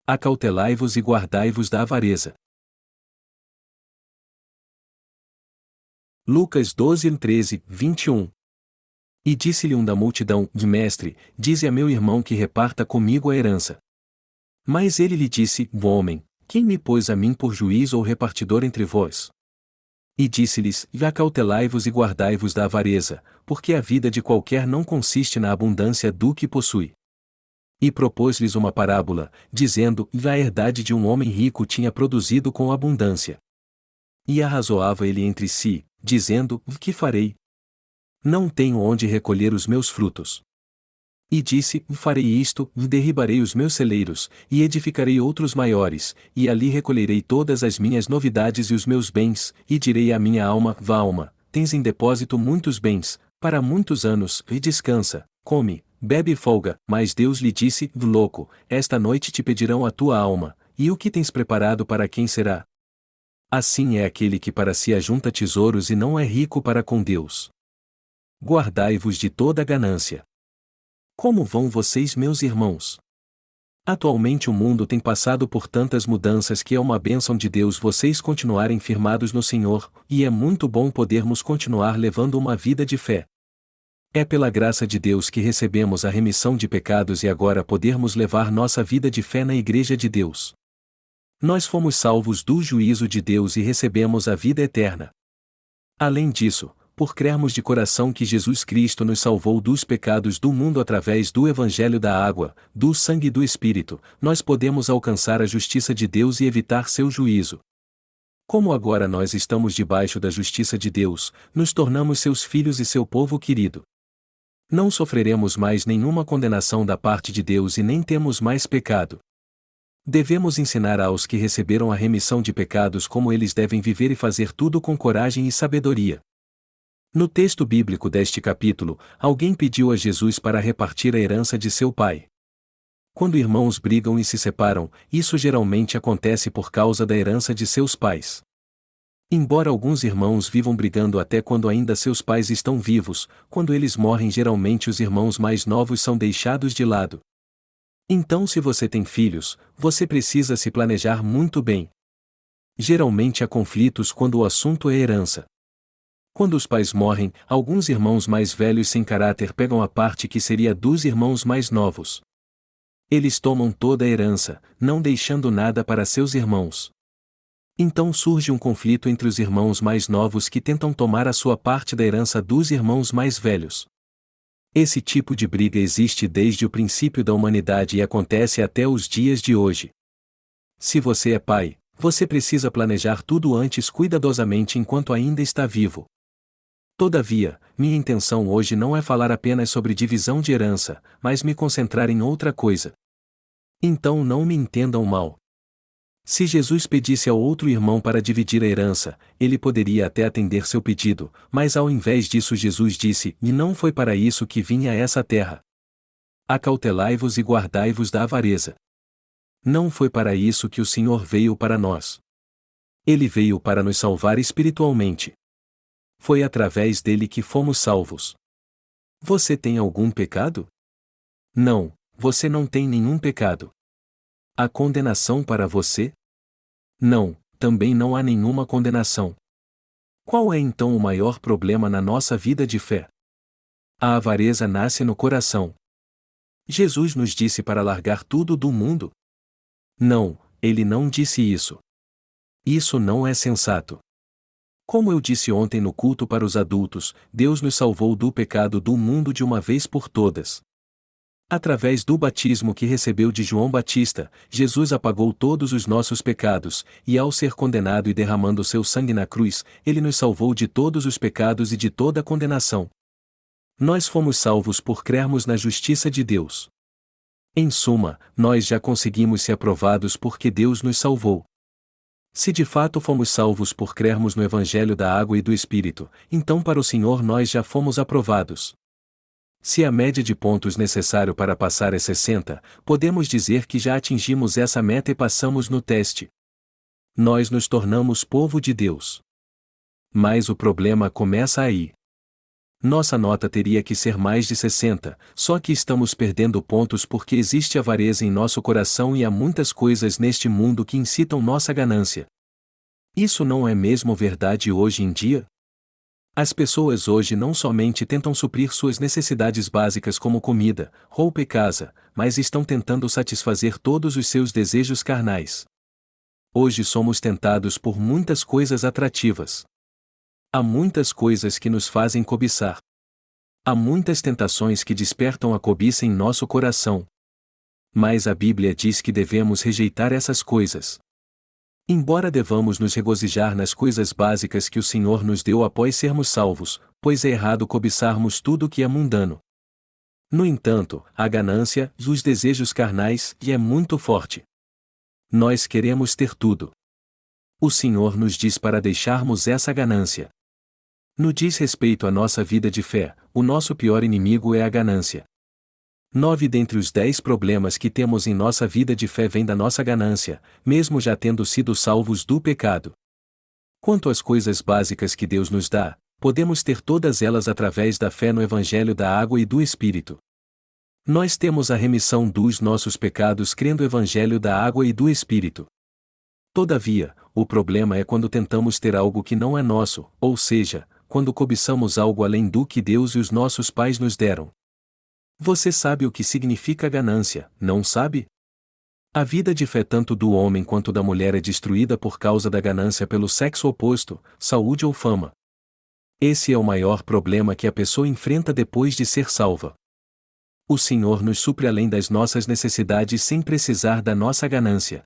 Acautelai-vos e guardai-vos da avareza. Lucas 12, 13, 21. E disse-lhe um da multidão: Mestre, dize a meu irmão que reparta comigo a herança. Mas ele lhe disse: Homem, quem me pôs a mim por juiz ou repartidor entre vós? E disse-lhes: Acautelai-vos e guardai-vos da avareza, porque a vida de qualquer não consiste na abundância do que possui. E propôs-lhes uma parábola, dizendo: A herdade de um homem rico tinha produzido com abundância. E arrazoava ele entre si, dizendo: Que farei? Não tenho onde recolher os meus frutos. E disse: Farei isto, derribarei os meus celeiros, e edificarei outros maiores, e ali recolherei todas as minhas novidades e os meus bens, e direi à minha alma: Vá, alma, tens em depósito muitos bens, para muitos anos, e descansa, come, bebe e folga. Mas Deus lhe disse: Louco, esta noite te pedirão a tua alma, e o que tens preparado para quem será? Assim é aquele que para si ajunta tesouros e não é rico para com Deus. Guardai-vos de toda a ganância. Como vão vocês, meus irmãos? Atualmente o mundo tem passado por tantas mudanças que é uma bênção de Deus vocês continuarem firmados no Senhor, e é muito bom podermos continuar levando uma vida de fé. É pela graça de Deus que recebemos a remissão de pecados e agora podermos levar nossa vida de fé na Igreja de Deus. Nós fomos salvos do juízo de Deus e recebemos a vida eterna. Além disso, por crermos de coração que Jesus Cristo nos salvou dos pecados do mundo através do Evangelho da água, do sangue e do Espírito, nós podemos alcançar a justiça de Deus e evitar seu juízo. Como agora nós estamos debaixo da justiça de Deus, nos tornamos seus filhos e seu povo querido. Não sofreremos mais nenhuma condenação da parte de Deus e nem temos mais pecado. Devemos ensinar aos que receberam a remissão de pecados como eles devem viver e fazer tudo com coragem e sabedoria. No texto bíblico deste capítulo, alguém pediu a Jesus para repartir a herança de seu pai. Quando irmãos brigam e se separam, isso geralmente acontece por causa da herança de seus pais. Embora alguns irmãos vivam brigando até quando ainda seus pais estão vivos, quando eles morrem geralmente os irmãos mais novos são deixados de lado. Então, se você tem filhos, você precisa se planejar muito bem. Geralmente há conflitos quando o assunto é herança. Quando os pais morrem, alguns irmãos mais velhos sem caráter pegam a parte que seria dos irmãos mais novos. Eles tomam toda a herança, não deixando nada para seus irmãos. Então surge um conflito entre os irmãos mais novos que tentam tomar a sua parte da herança dos irmãos mais velhos. Esse tipo de briga existe desde o princípio da humanidade e acontece até os dias de hoje. Se você é pai, você precisa planejar tudo antes cuidadosamente enquanto ainda está vivo. Todavia, minha intenção hoje não é falar apenas sobre divisão de herança, mas me concentrar em outra coisa. Então não me entendam mal. Se Jesus pedisse ao outro irmão para dividir a herança, ele poderia até atender seu pedido, mas ao invés disso Jesus disse: E não foi para isso que vim a essa terra. Acautelai-vos e guardai-vos da avareza. Não foi para isso que o Senhor veio para nós. Ele veio para nos salvar espiritualmente. Foi através dele que fomos salvos. Você tem algum pecado? Não, você não tem nenhum pecado. Há condenação para você? Não, também não há nenhuma condenação. Qual é então o maior problema na nossa vida de fé? A avareza nasce no coração. Jesus nos disse para largar tudo do mundo? Não, ele não disse isso. Isso não é sensato. Como eu disse ontem no culto para os adultos, Deus nos salvou do pecado do mundo de uma vez por todas. Através do batismo que recebeu de João Batista, Jesus apagou todos os nossos pecados, e ao ser condenado e derramando seu sangue na cruz, ele nos salvou de todos os pecados e de toda a condenação. Nós fomos salvos por crermos na justiça de Deus. Em suma, nós já conseguimos ser aprovados porque Deus nos salvou. Se de fato fomos salvos por crermos no Evangelho da água e do Espírito, então para o Senhor nós já fomos aprovados. Se a média de pontos necessário para passar é 60, podemos dizer que já atingimos essa meta e passamos no teste. Nós nos tornamos povo de Deus. Mas o problema começa aí. Nossa nota teria que ser mais de 60, só que estamos perdendo pontos porque existe avareza em nosso coração e há muitas coisas neste mundo que incitam nossa ganância. Isso não é mesmo verdade hoje em dia? As pessoas hoje não somente tentam suprir suas necessidades básicas como comida, roupa e casa, mas estão tentando satisfazer todos os seus desejos carnais. Hoje somos tentados por muitas coisas atrativas. Há muitas coisas que nos fazem cobiçar. Há muitas tentações que despertam a cobiça em nosso coração. Mas a Bíblia diz que devemos rejeitar essas coisas. Embora devamos nos regozijar nas coisas básicas que o Senhor nos deu após sermos salvos, pois é errado cobiçarmos tudo que é mundano. No entanto, a ganância, os desejos carnais, é muito forte. Nós queremos ter tudo. O Senhor nos diz para deixarmos essa ganância. No diz respeito à nossa vida de fé, o nosso pior inimigo é a ganância. 9 dentre os 10 problemas que temos em nossa vida de fé vêm da nossa ganância, mesmo já tendo sido salvos do pecado. Quanto às coisas básicas que Deus nos dá, podemos ter todas elas através da fé no Evangelho da Água e do Espírito. Nós temos a remissão dos nossos pecados crendo no Evangelho da Água e do Espírito. Todavia, o problema é quando tentamos ter algo que não é nosso, ou seja, quando cobiçamos algo além do que Deus e os nossos pais nos deram. Você sabe o que significa ganância, não sabe? A vida de fé tanto do homem quanto da mulher é destruída por causa da ganância pelo sexo oposto, saúde ou fama. Esse é o maior problema que a pessoa enfrenta depois de ser salva. O Senhor nos supre além das nossas necessidades sem precisar da nossa ganância.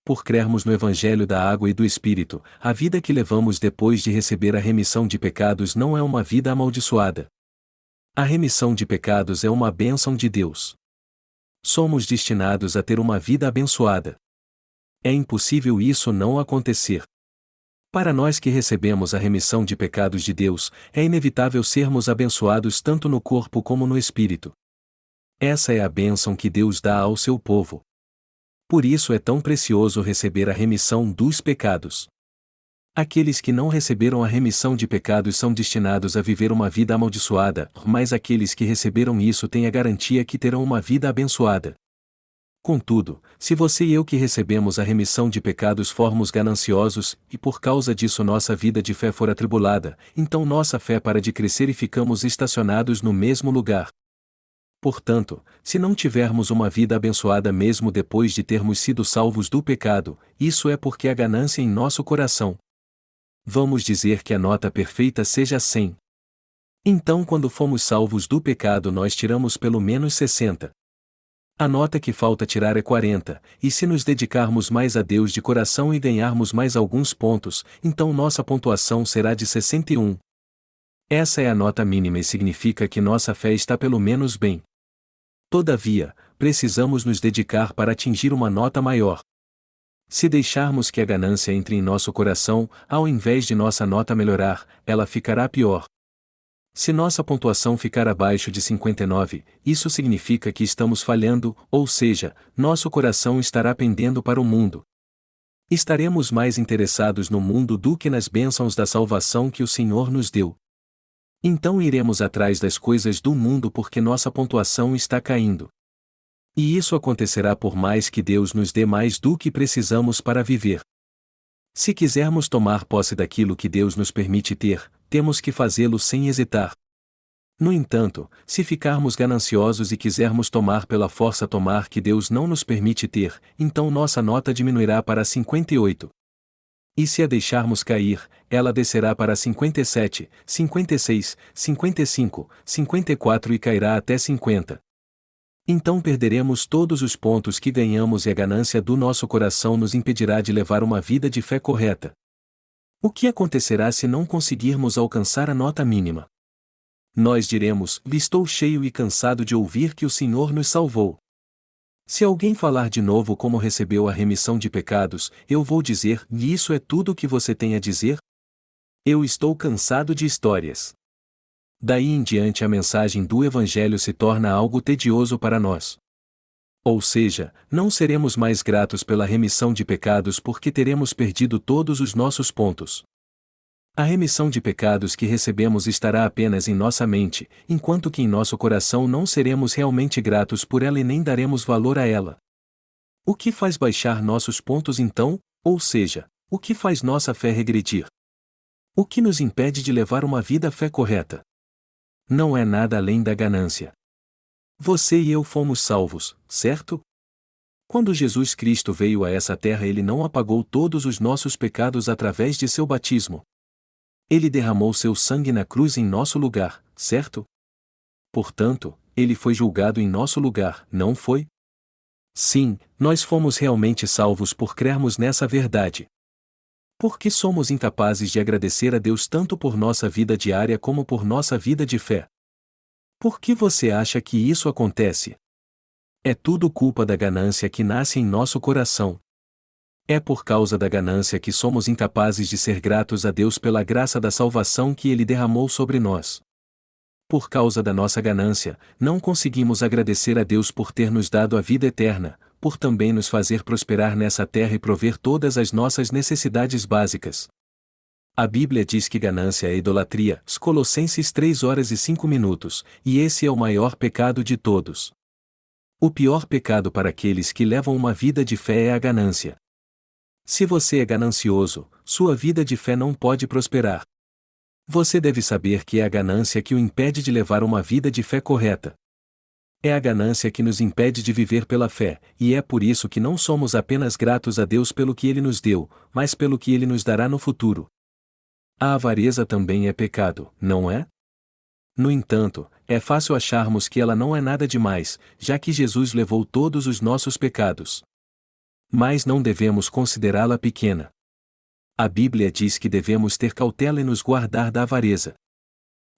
Por crermos no Evangelho da Água e do Espírito, a vida que levamos depois de receber a remissão de pecados não é uma vida amaldiçoada. A remissão de pecados é uma bênção de Deus. Somos destinados a ter uma vida abençoada. É impossível isso não acontecer. Para nós que recebemos a remissão de pecados de Deus, é inevitável sermos abençoados tanto no corpo como no espírito. Essa é a bênção que Deus dá ao seu povo. Por isso é tão precioso receber a remissão dos pecados. Aqueles que não receberam a remissão de pecados são destinados a viver uma vida amaldiçoada, mas aqueles que receberam isso têm a garantia que terão uma vida abençoada. Contudo, se você e eu que recebemos a remissão de pecados formos gananciosos, e por causa disso nossa vida de fé for atribulada, então nossa fé para de crescer e ficamos estacionados no mesmo lugar. Portanto, se não tivermos uma vida abençoada mesmo depois de termos sido salvos do pecado, isso é porque há ganância em nosso coração. Vamos dizer que a nota perfeita seja 100. Então, quando fomos salvos do pecado, nós tiramos pelo menos 60. A nota que falta tirar é 40, e se nos dedicarmos mais a Deus de coração e ganharmos mais alguns pontos, então nossa pontuação será de 61. Essa é a nota mínima e significa que nossa fé está pelo menos bem. Todavia, precisamos nos dedicar para atingir uma nota maior. Se deixarmos que a ganância entre em nosso coração, ao invés de nossa nota melhorar, ela ficará pior. Se nossa pontuação ficar abaixo de 59, isso significa que estamos falhando, ou seja, nosso coração estará pendendo para o mundo. Estaremos mais interessados no mundo do que nas bênçãos da salvação que o Senhor nos deu. Então iremos atrás das coisas do mundo porque nossa pontuação está caindo. E isso acontecerá por mais que Deus nos dê mais do que precisamos para viver. Se quisermos tomar posse daquilo que Deus nos permite ter, temos que fazê-lo sem hesitar. No entanto, se ficarmos gananciosos e quisermos tomar pela força tomar que Deus não nos permite ter, então nossa nota diminuirá para 58. E se a deixarmos cair, ela descerá para 57, 56, 55, 54 e cairá até 50. Então perderemos todos os pontos que ganhamos e a ganância do nosso coração nos impedirá de levar uma vida de fé correta. O que acontecerá se não conseguirmos alcançar a nota mínima? Nós diremos: estou cheio e cansado de ouvir que o Senhor nos salvou. Se alguém falar de novo como recebeu a remissão de pecados, eu vou dizer: e isso é tudo o que você tem a dizer? Eu estou cansado de histórias. Daí em diante a mensagem do Evangelho se torna algo tedioso para nós. Ou seja, não seremos mais gratos pela remissão de pecados porque teremos perdido todos os nossos pontos. A remissão de pecados que recebemos estará apenas em nossa mente, enquanto que em nosso coração não seremos realmente gratos por ela e nem daremos valor a ela. O que faz baixar nossos pontos então, ou seja, o que faz nossa fé regredir? O que nos impede de levar uma vida fé correta? Não é nada além da ganância. Você e eu fomos salvos, certo? Quando Jesus Cristo veio a essa terra, ele não apagou todos os nossos pecados através de seu batismo. Ele derramou seu sangue na cruz em nosso lugar, certo? Portanto, ele foi julgado em nosso lugar, não foi? Sim, nós fomos realmente salvos por crermos nessa verdade. Por que somos incapazes de agradecer a Deus tanto por nossa vida diária como por nossa vida de fé? Por que você acha que isso acontece? É tudo culpa da ganância que nasce em nosso coração. É por causa da ganância que somos incapazes de ser gratos a Deus pela graça da salvação que Ele derramou sobre nós. Por causa da nossa ganância, não conseguimos agradecer a Deus por ter nos dado a vida eterna, por também nos fazer prosperar nessa terra e prover todas as nossas necessidades básicas. A Bíblia diz que ganância é idolatria, Colossenses 3:05, e esse é o maior pecado de todos. O pior pecado para aqueles que levam uma vida de fé é a ganância. Se você é ganancioso, sua vida de fé não pode prosperar. Você deve saber que é a ganância que o impede de levar uma vida de fé correta. É a ganância que nos impede de viver pela fé, e é por isso que não somos apenas gratos a Deus pelo que Ele nos deu, mas pelo que Ele nos dará no futuro. A avareza também é pecado, não é? No entanto, é fácil acharmos que ela não é nada demais, já que Jesus levou todos os nossos pecados. Mas não devemos considerá-la pequena. A Bíblia diz que devemos ter cautela e nos guardar da avareza.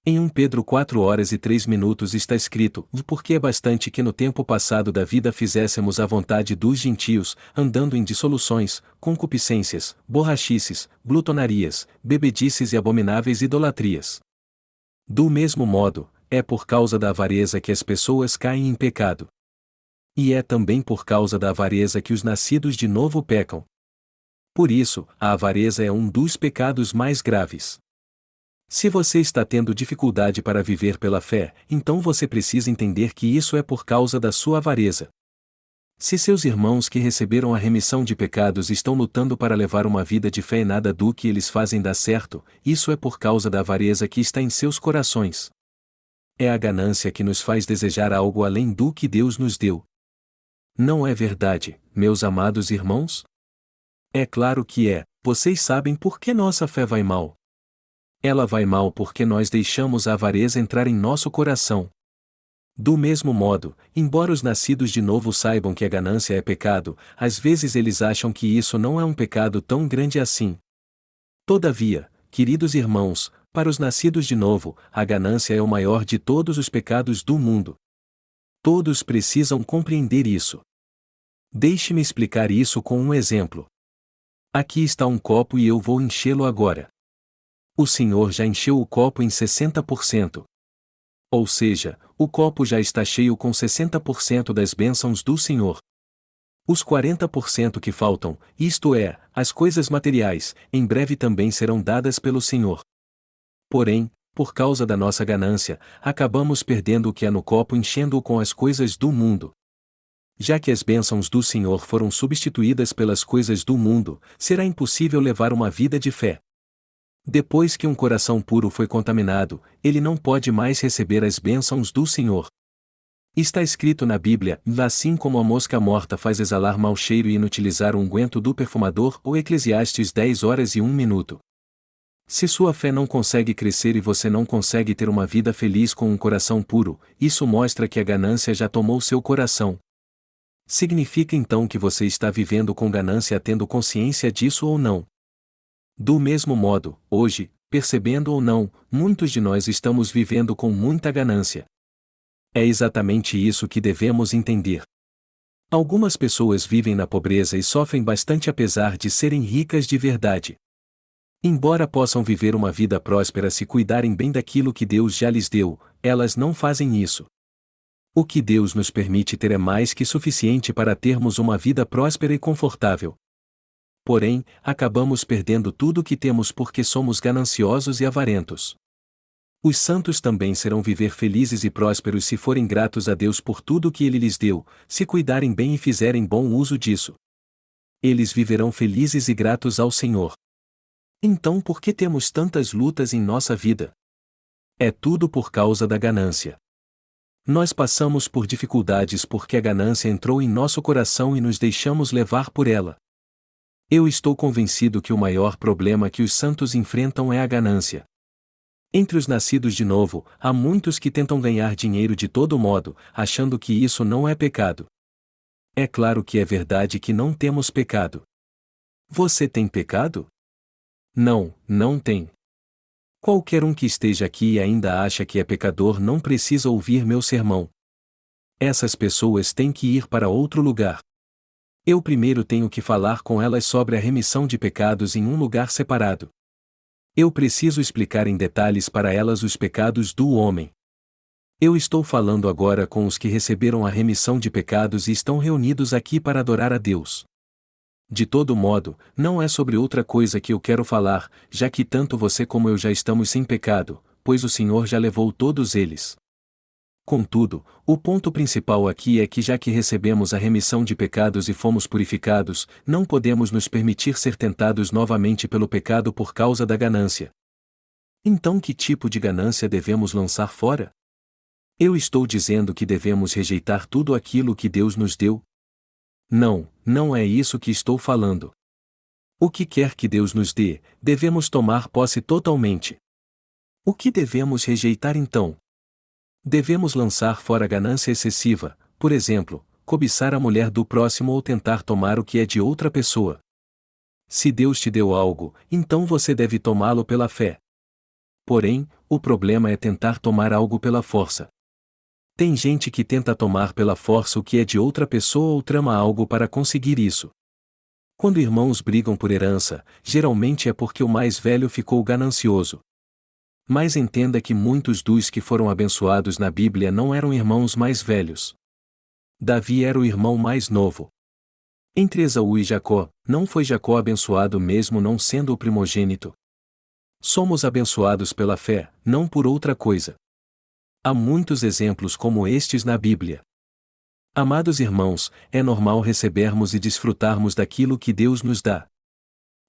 Em 1 Pedro 4:03 está escrito: porque é bastante que no tempo passado da vida fizéssemos a vontade dos gentios, andando em dissoluções, concupiscências, borrachices, glutonarias, bebedices e abomináveis idolatrias. Do mesmo modo, é por causa da avareza que as pessoas caem em pecado. E é também por causa da avareza que os nascidos de novo pecam. Por isso, a avareza é um dos pecados mais graves. Se você está tendo dificuldade para viver pela fé, então você precisa entender que isso é por causa da sua avareza. Se seus irmãos que receberam a remissão de pecados estão lutando para levar uma vida de fé e nada do que eles fazem dá certo, isso é por causa da avareza que está em seus corações. É a ganância que nos faz desejar algo além do que Deus nos deu. Não é verdade, meus amados irmãos? É claro que é. Vocês sabem por que nossa fé vai mal. Ela vai mal porque nós deixamos a avareza entrar em nosso coração. Do mesmo modo, embora os nascidos de novo saibam que a ganância é pecado, às vezes eles acham que isso não é um pecado tão grande assim. Todavia, queridos irmãos, para os nascidos de novo, a ganância é o maior de todos os pecados do mundo. Todos precisam compreender isso. Deixe-me explicar isso com um exemplo. Aqui está um copo e eu vou enchê-lo agora. O Senhor já encheu o copo em 60%. Ou seja, o copo já está cheio com 60% das bênçãos do Senhor. Os 40% que faltam, isto é, as coisas materiais, em breve também serão dadas pelo Senhor. Porém, por causa da nossa ganância, acabamos perdendo o que há no copo enchendo-o com as coisas do mundo. Já que as bênçãos do Senhor foram substituídas pelas coisas do mundo, será impossível levar uma vida de fé. Depois que um coração puro foi contaminado, ele não pode mais receber as bênçãos do Senhor. Está escrito na Bíblia: assim como a mosca morta faz exalar mau cheiro e inutilizar o unguento do perfumador, ou Eclesiastes 10:01. Se sua fé não consegue crescer e você não consegue ter uma vida feliz com um coração puro, isso mostra que a ganância já tomou seu coração. Significa então que você está vivendo com ganância tendo consciência disso ou não? Do mesmo modo, hoje, percebendo ou não, muitos de nós estamos vivendo com muita ganância. É exatamente isso que devemos entender. Algumas pessoas vivem na pobreza e sofrem bastante apesar de serem ricas de verdade. Embora possam viver uma vida próspera se cuidarem bem daquilo que Deus já lhes deu, elas não fazem isso. O que Deus nos permite ter é mais que suficiente para termos uma vida próspera e confortável. Porém, acabamos perdendo tudo o que temos porque somos gananciosos e avarentos. Os santos também serão viver felizes e prósperos se forem gratos a Deus por tudo o que Ele lhes deu, se cuidarem bem e fizerem bom uso disso. Eles viverão felizes e gratos ao Senhor. Então por que temos tantas lutas em nossa vida? É tudo por causa da ganância. Nós passamos por dificuldades porque a ganância entrou em nosso coração e nos deixamos levar por ela. Eu estou convencido que o maior problema que os santos enfrentam é a ganância. Entre os nascidos de novo, há muitos que tentam ganhar dinheiro de todo modo, achando que isso não é pecado. É claro que é verdade que não temos pecado. Você tem pecado? Não, não tem. Qualquer um que esteja aqui e ainda acha que é pecador não precisa ouvir meu sermão. Essas pessoas têm que ir para outro lugar. Eu primeiro tenho que falar com elas sobre a remissão de pecados em um lugar separado. Eu preciso explicar em detalhes para elas os pecados do homem. Eu estou falando agora com os que receberam a remissão de pecados e estão reunidos aqui para adorar a Deus. De todo modo, não é sobre outra coisa que eu quero falar, já que tanto você como eu já estamos sem pecado, pois o Senhor já levou todos eles. Contudo, o ponto principal aqui é que já que recebemos a remissão de pecados e fomos purificados, não podemos nos permitir ser tentados novamente pelo pecado por causa da ganância. Então que tipo de ganância devemos lançar fora? Eu estou dizendo que devemos rejeitar tudo aquilo que Deus nos deu? Não, não é isso que estou falando. O que quer que Deus nos dê, devemos tomar posse totalmente. O que devemos rejeitar então? Devemos lançar fora a ganância excessiva, por exemplo, cobiçar a mulher do próximo ou tentar tomar o que é de outra pessoa. Se Deus te deu algo, então você deve tomá-lo pela fé. Porém, o problema é tentar tomar algo pela força. Tem gente que tenta tomar pela força o que é de outra pessoa ou trama algo para conseguir isso. Quando irmãos brigam por herança, geralmente é porque o mais velho ficou ganancioso. Mas entenda que muitos dos que foram abençoados na Bíblia não eram irmãos mais velhos. Davi era o irmão mais novo. Entre Esaú e Jacó, não foi Jacó abençoado mesmo não sendo o primogênito? Somos abençoados pela fé, não por outra coisa. Há muitos exemplos como estes na Bíblia. Amados irmãos, é normal recebermos e desfrutarmos daquilo que Deus nos dá.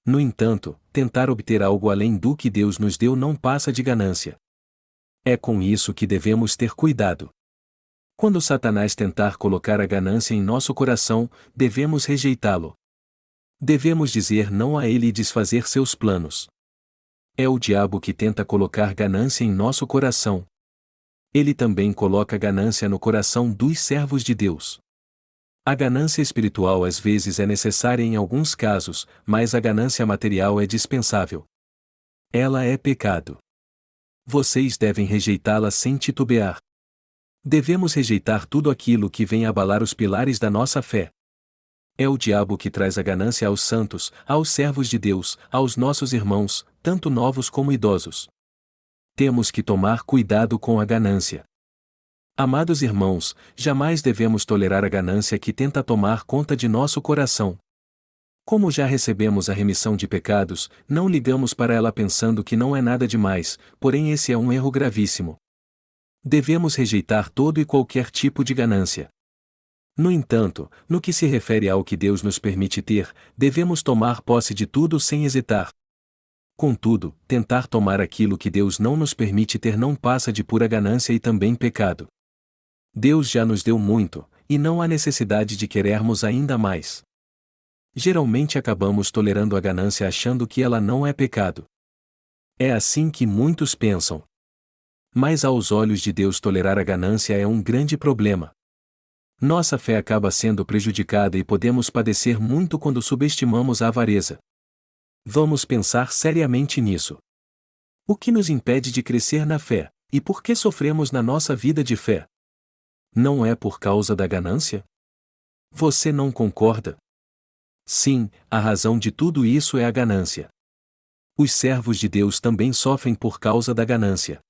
No entanto, tentar obter algo além do que Deus nos deu não passa de ganância. É com isso que devemos ter cuidado. Quando Satanás tentar colocar a ganância em nosso coração, devemos rejeitá-lo. Devemos dizer não a ele e desfazer seus planos. É o diabo que tenta colocar ganância em nosso coração. Ele também coloca ganância no coração dos servos de Deus. A ganância espiritual às vezes é necessária em alguns casos, mas a ganância material é dispensável. Ela é pecado. Vocês devem rejeitá-la sem titubear. Devemos rejeitar tudo aquilo que vem abalar os pilares da nossa fé. É o diabo que traz a ganância aos santos, aos servos de Deus, aos nossos irmãos, tanto novos como idosos. Temos que tomar cuidado com a ganância. Amados irmãos, jamais devemos tolerar a ganância que tenta tomar conta de nosso coração. Como já recebemos a remissão de pecados, não ligamos para ela pensando que não é nada demais, porém esse é um erro gravíssimo. Devemos rejeitar todo e qualquer tipo de ganância. No entanto, no que se refere ao que Deus nos permite ter, devemos tomar posse de tudo sem hesitar. Contudo, tentar tomar aquilo que Deus não nos permite ter não passa de pura ganância e também pecado. Deus já nos deu muito, e não há necessidade de querermos ainda mais. Geralmente acabamos tolerando a ganância achando que ela não é pecado. É assim que muitos pensam. Mas aos olhos de Deus tolerar a ganância é um grande problema. Nossa fé acaba sendo prejudicada e podemos padecer muito quando subestimamos a avareza. Vamos pensar seriamente nisso. O que nos impede de crescer na fé, e por que sofremos na nossa vida de fé? Não é por causa da ganância? Você não concorda? Sim, a razão de tudo isso é a ganância. Os servos de Deus também sofrem por causa da ganância.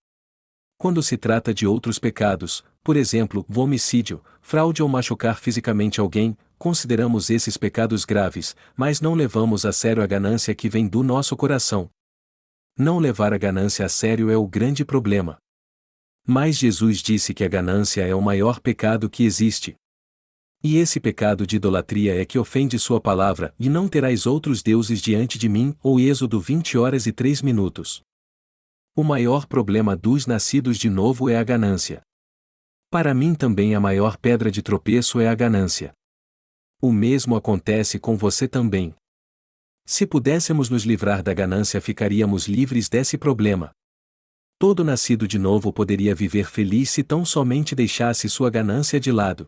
Quando se trata de outros pecados, por exemplo, homicídio, fraude ou machucar fisicamente alguém, consideramos esses pecados graves, mas não levamos a sério a ganância que vem do nosso coração. Não levar a ganância a sério é o grande problema. Mas Jesus disse que a ganância é o maior pecado que existe. E esse pecado de idolatria é que ofende sua palavra, e não terás outros deuses diante de mim, ou Êxodo 20h03. O maior problema dos nascidos de novo é a ganância. Para mim também a maior pedra de tropeço é a ganância. O mesmo acontece com você também. Se pudéssemos nos livrar da ganância, ficaríamos livres desse problema. Todo nascido de novo poderia viver feliz se tão somente deixasse sua ganância de lado.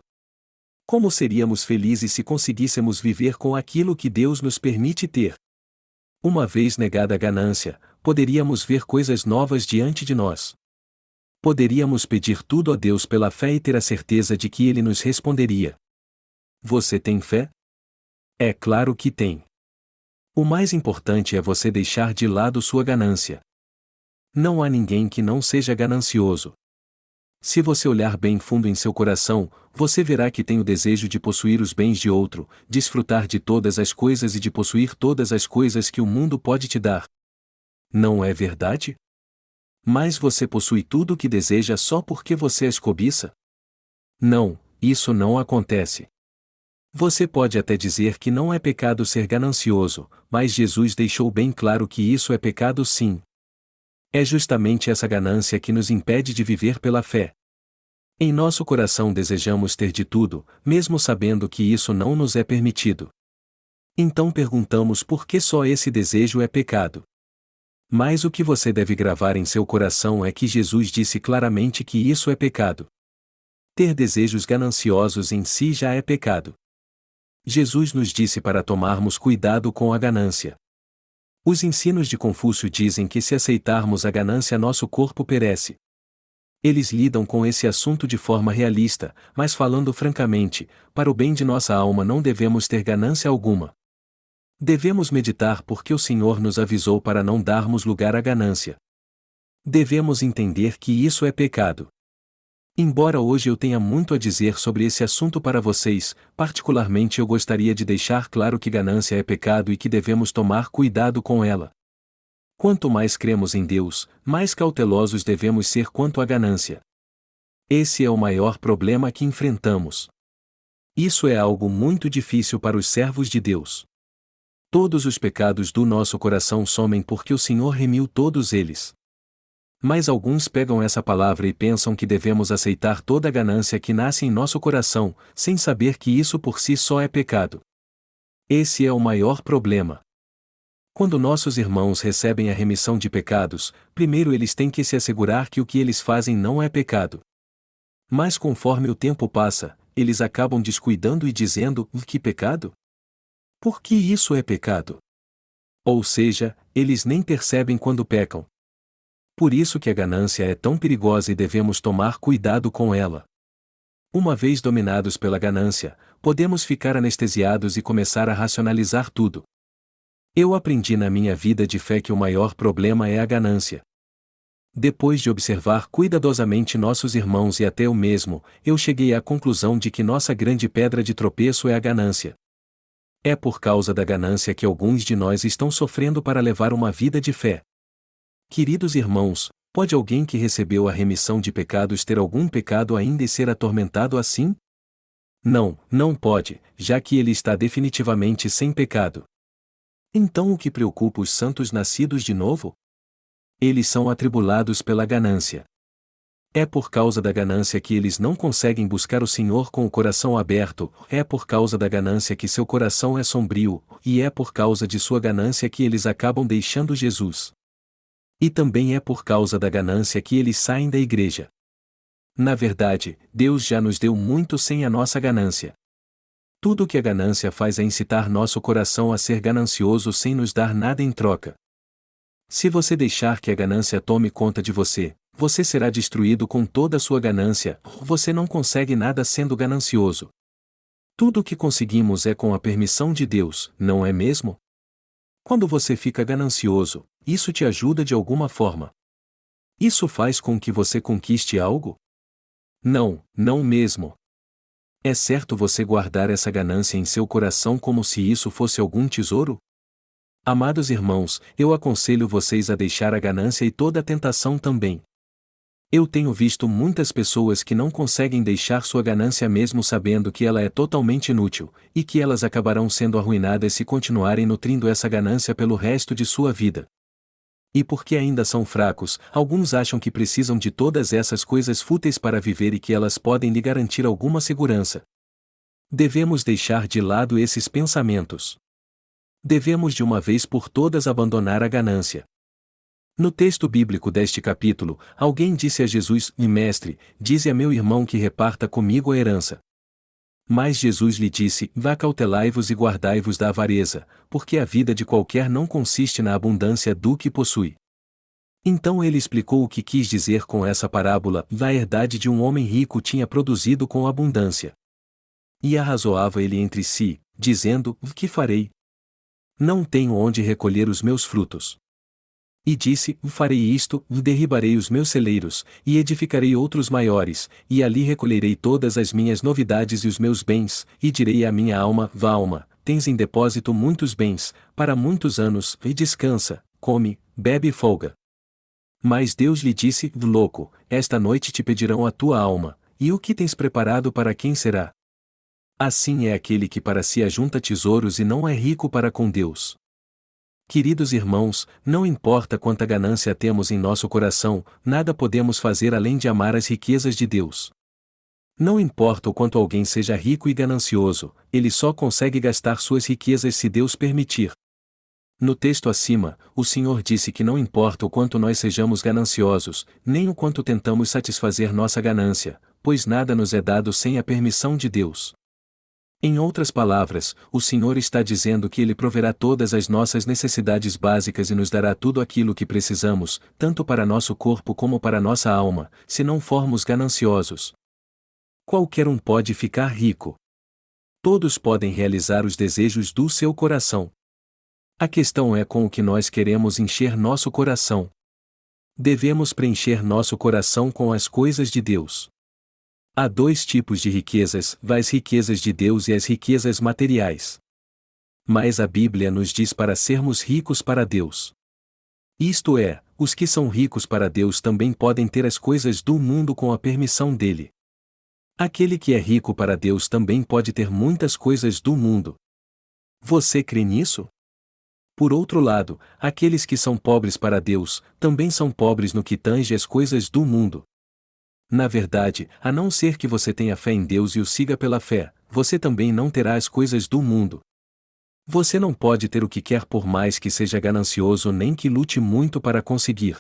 Como seríamos felizes se conseguíssemos viver com aquilo que Deus nos permite ter? Uma vez negada a ganância, poderíamos ver coisas novas diante de nós. Poderíamos pedir tudo a Deus pela fé e ter a certeza de que Ele nos responderia. Você tem fé? É claro que tem. O mais importante é você deixar de lado sua ganância. Não há ninguém que não seja ganancioso. Se você olhar bem fundo em seu coração, você verá que tem o desejo de possuir os bens de outro, desfrutar de todas as coisas e de possuir todas as coisas que o mundo pode te dar. Não é verdade? Mas você possui tudo o que deseja só porque você as cobiça? Não, isso não acontece. Você pode até dizer que não é pecado ser ganancioso, mas Jesus deixou bem claro que isso é pecado sim. É justamente essa ganância que nos impede de viver pela fé. Em nosso coração desejamos ter de tudo, mesmo sabendo que isso não nos é permitido. Então perguntamos por que só esse desejo é pecado. Mas o que você deve gravar em seu coração é que Jesus disse claramente que isso é pecado. Ter desejos gananciosos em si já é pecado. Jesus nos disse para tomarmos cuidado com a ganância. Os ensinos de Confúcio dizem que se aceitarmos a ganância nosso corpo perece. Eles lidam com esse assunto de forma realista, mas falando francamente, para o bem de nossa alma não devemos ter ganância alguma. Devemos meditar porque o Senhor nos avisou para não darmos lugar à ganância. Devemos entender que isso é pecado. Embora hoje eu tenha muito a dizer sobre esse assunto para vocês, particularmente eu gostaria de deixar claro que ganância é pecado e que devemos tomar cuidado com ela. Quanto mais cremos em Deus, mais cautelosos devemos ser quanto à ganância. Esse é o maior problema que enfrentamos. Isso é algo muito difícil para os servos de Deus. Todos os pecados do nosso coração somem porque o Senhor remiu todos eles. Mas alguns pegam essa palavra e pensam que devemos aceitar toda a ganância que nasce em nosso coração, sem saber que isso por si só é pecado. Esse é o maior problema. Quando nossos irmãos recebem a remissão de pecados, primeiro eles têm que se assegurar que o que eles fazem não é pecado. Mas conforme o tempo passa, eles acabam descuidando e dizendo: que pecado? Por que isso é pecado? Ou seja, eles nem percebem quando pecam. Por isso que a ganância é tão perigosa e devemos tomar cuidado com ela. Uma vez dominados pela ganância, podemos ficar anestesiados e começar a racionalizar tudo. Eu aprendi na minha vida de fé que o maior problema é a ganância. Depois de observar cuidadosamente nossos irmãos e até eu mesmo, eu cheguei à conclusão de que nossa grande pedra de tropeço é a ganância. É por causa da ganância que alguns de nós estão sofrendo para levar uma vida de fé. Queridos irmãos, pode alguém que recebeu a remissão de pecados ter algum pecado ainda e ser atormentado assim? Não, não pode, já que ele está definitivamente sem pecado. Então o que preocupa os santos nascidos de novo? Eles são atribulados pela ganância. É por causa da ganância que eles não conseguem buscar o Senhor com o coração aberto, é por causa da ganância que seu coração é sombrio, e é por causa de sua ganância que eles acabam deixando Jesus. E também é por causa da ganância que eles saem da igreja. Na verdade, Deus já nos deu muito sem a nossa ganância. Tudo o que a ganância faz é incitar nosso coração a ser ganancioso sem nos dar nada em troca. Se você deixar que a ganância tome conta de você, você será destruído com toda a sua ganância, você não consegue nada sendo ganancioso. Tudo o que conseguimos é com a permissão de Deus, não é mesmo? Quando você fica ganancioso, isso te ajuda de alguma forma. Isso faz com que você conquiste algo? Não, não mesmo. É certo você guardar essa ganância em seu coração como se isso fosse algum tesouro? Amados irmãos, eu aconselho vocês a deixar a ganância e toda a tentação também. Eu tenho visto muitas pessoas que não conseguem deixar sua ganância mesmo sabendo que ela é totalmente inútil, e que elas acabarão sendo arruinadas se continuarem nutrindo essa ganância pelo resto de sua vida. E porque ainda são fracos, alguns acham que precisam de todas essas coisas fúteis para viver e que elas podem lhe garantir alguma segurança. Devemos deixar de lado esses pensamentos. Devemos de uma vez por todas abandonar a ganância. No texto bíblico deste capítulo, alguém disse a Jesus: Mestre, dize a meu irmão que reparta comigo a herança. Mas Jesus lhe disse: Vá, cautelai-vos e guardai-vos da avareza, porque a vida de qualquer não consiste na abundância do que possui. Então ele explicou o que quis dizer com essa parábola: a herdade de um homem rico tinha produzido com abundância. E arrazoava ele entre si, dizendo: Que farei? Não tenho onde recolher os meus frutos. E disse: Farei isto, derribarei os meus celeiros, e edificarei outros maiores, e ali recolherei todas as minhas novidades e os meus bens, e direi à minha alma: Vá, alma, tens em depósito muitos bens, para muitos anos, e descansa, come, bebe e folga. Mas Deus lhe disse: Louco, esta noite te pedirão a tua alma, e o que tens preparado para quem será? Assim é aquele que para si ajunta tesouros e não é rico para com Deus. Queridos irmãos, não importa quanta ganância temos em nosso coração, nada podemos fazer além de amar as riquezas de Deus. Não importa o quanto alguém seja rico e ganancioso, ele só consegue gastar suas riquezas se Deus permitir. No texto acima, o Senhor disse que não importa o quanto nós sejamos gananciosos, nem o quanto tentamos satisfazer nossa ganância, pois nada nos é dado sem a permissão de Deus. Em outras palavras, o Senhor está dizendo que Ele proverá todas as nossas necessidades básicas e nos dará tudo aquilo que precisamos, tanto para nosso corpo como para nossa alma, se não formos gananciosos. Qualquer um pode ficar rico. Todos podem realizar os desejos do seu coração. A questão é com o que nós queremos encher nosso coração. Devemos preencher nosso coração com as coisas de Deus. Há dois tipos de riquezas: as riquezas de Deus e as riquezas materiais. Mas a Bíblia nos diz para sermos ricos para Deus. Isto é, os que são ricos para Deus também podem ter as coisas do mundo com a permissão dele. Aquele que é rico para Deus também pode ter muitas coisas do mundo. Você crê nisso? Por outro lado, aqueles que são pobres para Deus, também são pobres no que tange às coisas do mundo. Na verdade, a não ser que você tenha fé em Deus e o siga pela fé, você também não terá as coisas do mundo. Você não pode ter o que quer por mais que seja ganancioso nem que lute muito para conseguir.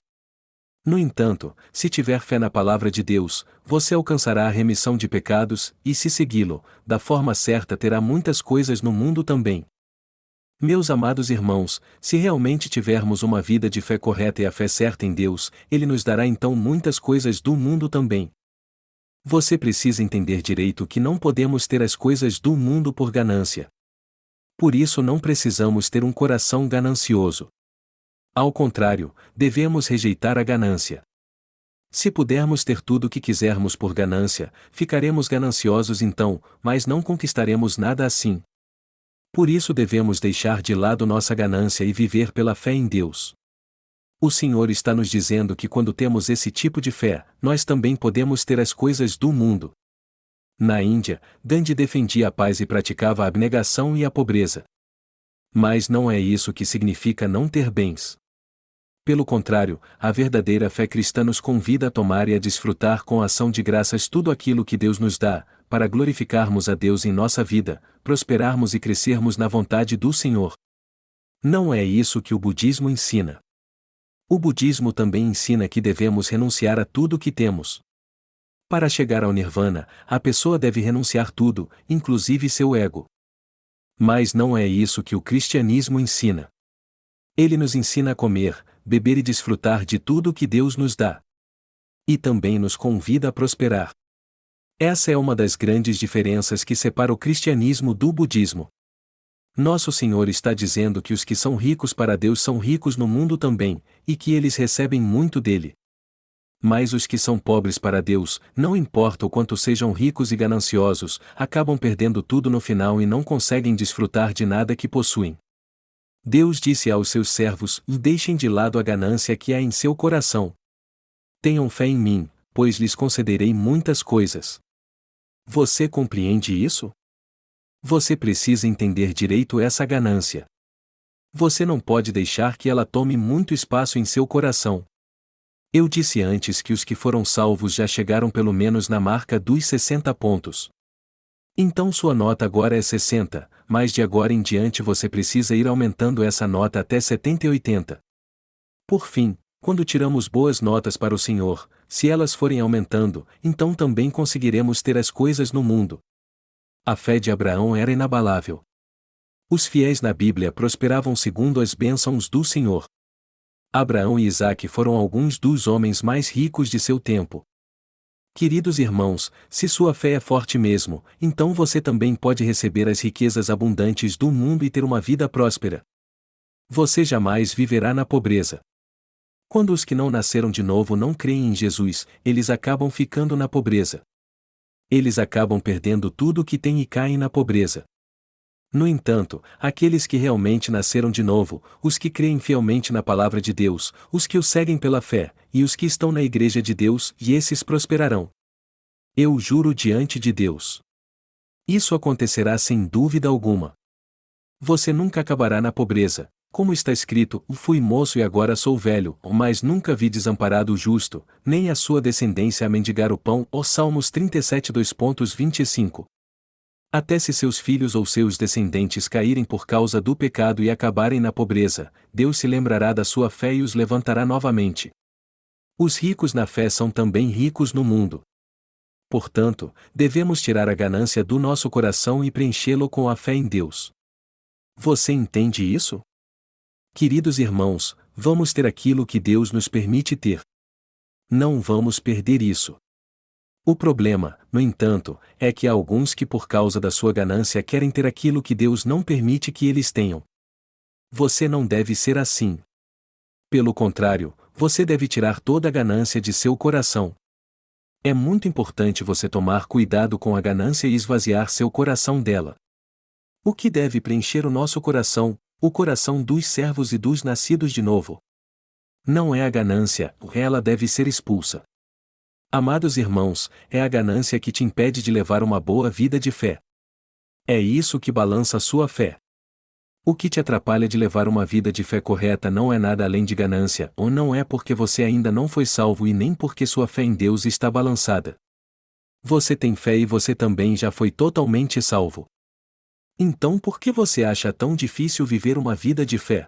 No entanto, se tiver fé na palavra de Deus, você alcançará a remissão de pecados, e se segui-lo, da forma certa terá muitas coisas no mundo também. Meus amados irmãos, se realmente tivermos uma vida de fé correta e a fé certa em Deus, Ele nos dará então muitas coisas do mundo também. Você precisa entender direito que não podemos ter as coisas do mundo por ganância. Por isso não precisamos ter um coração ganancioso. Ao contrário, devemos rejeitar a ganância. Se pudermos ter tudo o que quisermos por ganância, ficaremos gananciosos então, mas não conquistaremos nada assim. Por isso devemos deixar de lado nossa ganância e viver pela fé em Deus. O Senhor está nos dizendo que quando temos esse tipo de fé, nós também podemos ter as coisas do mundo. Na Índia, Gandhi defendia a paz e praticava a abnegação e a pobreza. Mas não é isso que significa não ter bens. Pelo contrário, a verdadeira fé cristã nos convida a tomar e a desfrutar com ação de graças tudo aquilo que Deus nos dá, para glorificarmos a Deus em nossa vida, prosperarmos e crescermos na vontade do Senhor. Não é isso que o budismo ensina. O budismo também ensina que devemos renunciar a tudo o que temos. Para chegar ao nirvana, a pessoa deve renunciar tudo, inclusive seu ego. Mas não é isso que o cristianismo ensina. Ele nos ensina a comer, beber e desfrutar de tudo o que Deus nos dá. E também nos convida a prosperar. Essa é uma das grandes diferenças que separa o cristianismo do budismo. Nosso Senhor está dizendo que os que são ricos para Deus são ricos no mundo também, e que eles recebem muito dele. Mas os que são pobres para Deus, não importa o quanto sejam ricos e gananciosos, acabam perdendo tudo no final e não conseguem desfrutar de nada que possuem. Deus disse aos seus servos: deixem de lado a ganância que há em seu coração. Tenham fé em mim, pois lhes concederei muitas coisas. Você compreende isso? Você precisa entender direito essa ganância. Você não pode deixar que ela tome muito espaço em seu coração. Eu disse antes que os que foram salvos já chegaram pelo menos na marca dos 60 pontos. Então sua nota agora é 60, mas de agora em diante você precisa ir aumentando essa nota até 70 e 80. Por fim, quando tiramos boas notas para o Senhor, se elas forem aumentando, então também conseguiremos ter as coisas no mundo. A fé de Abraão era inabalável. Os fiéis na Bíblia prosperavam segundo as bênçãos do Senhor. Abraão e Isaque foram alguns dos homens mais ricos de seu tempo. Queridos irmãos, se sua fé é forte mesmo, então você também pode receber as riquezas abundantes do mundo e ter uma vida próspera. Você jamais viverá na pobreza. Quando os que não nasceram de novo não creem em Jesus, eles acabam ficando na pobreza. Eles acabam perdendo tudo o que têm e caem na pobreza. No entanto, aqueles que realmente nasceram de novo, os que creem fielmente na palavra de Deus, os que o seguem pela fé, e os que estão na igreja de Deus, e esses prosperarão. Eu juro diante de Deus. Isso acontecerá sem dúvida alguma. Você nunca acabará na pobreza. Como está escrito: fui moço e agora sou velho, mas nunca vi desamparado o justo, nem a sua descendência a mendigar o pão. Salmos 37, 2.25. Até se seus filhos ou seus descendentes caírem por causa do pecado e acabarem na pobreza, Deus se lembrará da sua fé e os levantará novamente. Os ricos na fé são também ricos no mundo. Portanto, devemos tirar a ganância do nosso coração e preenchê-lo com a fé em Deus. Você entende isso? Queridos irmãos, vamos ter aquilo que Deus nos permite ter. Não vamos perder isso. O problema, no entanto, é que há alguns que por causa da sua ganância querem ter aquilo que Deus não permite que eles tenham. Você não deve ser assim. Pelo contrário, você deve tirar toda a ganância de seu coração. É muito importante você tomar cuidado com a ganância e esvaziar seu coração dela. O que deve preencher o nosso coração, o coração dos servos e dos nascidos de novo? Não é a ganância, ela deve ser expulsa. Amados irmãos, é a ganância que te impede de levar uma boa vida de fé. É isso que balança sua fé. O que te atrapalha de levar uma vida de fé correta não é nada além de ganância, ou não é porque você ainda não foi salvo e nem porque sua fé em Deus está balançada. Você tem fé e você também já foi totalmente salvo. Então por que você acha tão difícil viver uma vida de fé?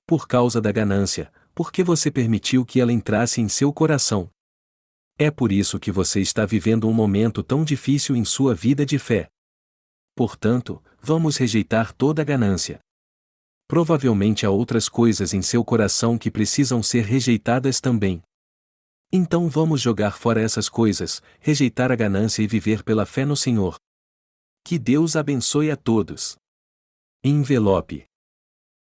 Por causa da ganância, porque você permitiu que ela entrasse em seu coração. É por isso que você está vivendo um momento tão difícil em sua vida de fé. Portanto, vamos rejeitar toda a ganância. Provavelmente há outras coisas em seu coração que precisam ser rejeitadas também. Então vamos jogar fora essas coisas, rejeitar a ganância e viver pela fé no Senhor. Que Deus abençoe a todos. Envelope.